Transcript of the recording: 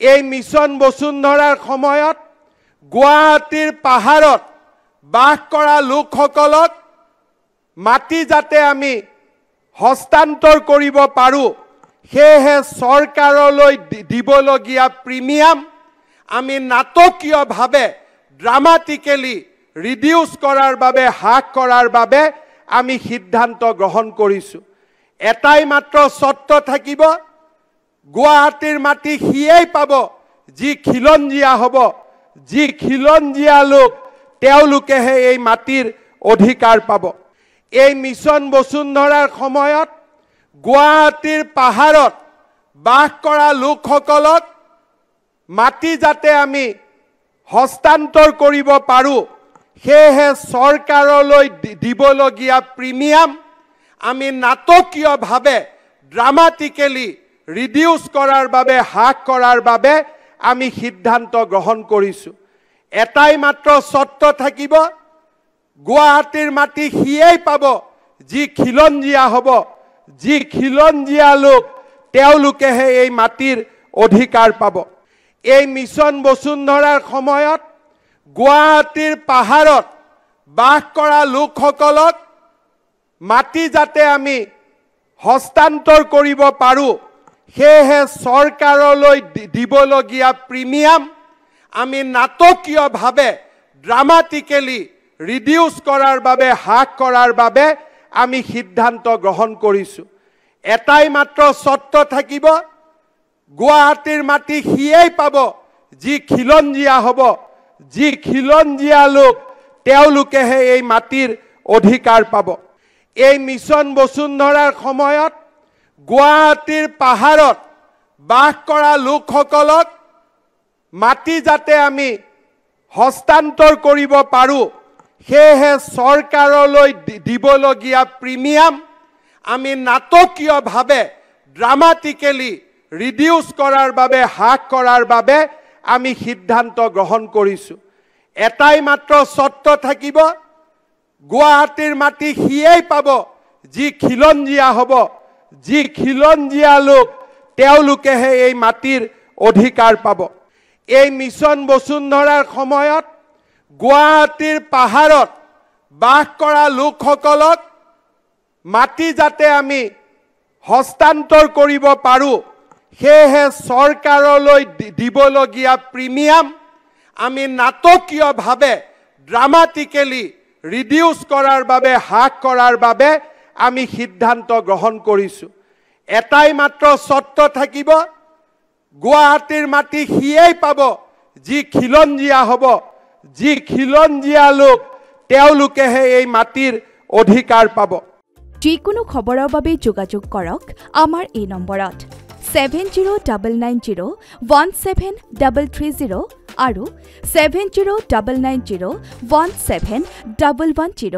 এই মিছন বসুন্ধৰাৰ সময়ত গুৱাহাটীৰ পাহাৰত বাস কৰা লোকসকলক মাটি যাতে আমি হস্তান্তৰ কৰিব পাৰোঁ সেয়েহে চৰকাৰলৈ দিবলগীয়া প্ৰিমিয়াম আমি নাটকীয়ভাৱে ড্ৰামাটিক্যালি ৰিডিউস কৰাৰ বাবে হ্ৰাস কৰাৰ বাবে আমি সিদ্ধান্ত গ্ৰহণ কৰিছো এটাই মাত্ৰ চৰ্ত থাকিব গুৱাহাটীৰ মাটি হিয়েই পাব যি খিলঞ্জিয়া হ'ব যি খিলঞ্জিয়া লোক তেওঁলোকেহে এই মাটিৰ অধিকাৰ পাব এই মিছন বসুন্ধৰাৰ সময়ত গুৱাহাটীৰ পাহাৰত বাস কৰা লোকসকলক মাটি যাতে আমি হস্তান্তৰ কৰিব পাৰোঁ সেয়েহে চৰকাৰলৈ দিবলগীয়া প্ৰিমিয়াম আমি নাটকীয়ভাৱে ড্ৰামাটিক্যালি ৰিডিউস কৰাৰ বাবে হ্ৰাস কৰাৰ বাবে আমি সিদ্ধান্ত গ্ৰহণ কৰিছো এটাই মাত্ৰ চৰ্ত থাকিব গুৱাহাটীৰ মাটি হিয়েই পাব যি খিলঞ্জিয়া হ'ব যি খিলঞ্জিয়া লোক তেওঁলোকেহে এই মাটিৰ অধিকাৰ পাব এই মিছন বসুন্ধৰাৰ সময়ত গুৱাহাটীৰ পাহাৰত বাস কৰা লোকসকলক মাটি যাতে আমি হস্তান্তৰ কৰিব পাৰোঁ সেয়েহে চৰকাৰলৈ দিবলগীয়া প্ৰিমিয়াম আমি নাটকীয়ভাৱে ড্ৰামাটিক্যালি ৰিডিউস কৰাৰ বাবে হ্ৰাস কৰাৰ বাবে আমি সিদ্ধান্ত গ্ৰহণ কৰিছো এটাই মাত্ৰ চৰ্ত থাকিব গুৱাহাটীৰ মাটি হিয়েই পাব যি খিলঞ্জিয়া হ'ব যি খিলঞ্জিয়া লোক তেওঁলোকেহে এই মাটিৰ অধিকাৰ পাব এই মিছন বসুন্ধৰাৰ সময়ত গুৱাহাটীৰ পাহাৰত বাস কৰা লোকসকলক মাটি যাতে আমি হস্তান্তৰ কৰিব পাৰোঁ সেয়েহে চৰকাৰলৈ দিবলগীয়া প্ৰিমিয়াম আমি নাটকীয়ভাৱে ড্ৰামাটিক্যালি ৰিডিউস কৰাৰ বাবে হ্ৰাস কৰাৰ বাবে আমি সিদ্ধান্ত গ্ৰহণ কৰিছো এটাই মাত্ৰ চৰ্ত থাকিব গুৱাহাটীৰ মাটি হিয়েই পাব যি খিলঞ্জিয়া হ'ব যি খিলঞ্জিয়া লোক তেওঁলোকেহে এই মাটিৰ অধিকাৰ পাব এই মিছন বসুন্ধৰাৰ সময়ত গুৱাহাটীৰ পাহাৰত বাস কৰা লোকসকলক মাটি যাতে আমি হস্তান্তৰ কৰিব পাৰোঁ সেয়েহে চৰকাৰলৈ দিবলগীয়া প্ৰিমিয়াম আমি নাটকীয়ভাৱে ড্ৰামাটিক্যালি ৰিডিউস কৰাৰ বাবে হ্ৰাস কৰাৰ বাবে আমি সিদ্ধান্ত গ্ৰহণ কৰিছো এটাই মাত্ৰ চৰ্ত থাকিব গুৱাহাটীৰ মাটি হিয়েই পাব যি খিলঞ্জিয়া হ'ব যি খিলঞ্জিয়া লোক তেওঁলোকেহে এই মাটিৰ অধিকাৰ পাব যিকোনো খবৰৰ বাবে যোগাযোগ কৰক আমাৰ এই নম্বৰত 7099017330 আৰু 7099017110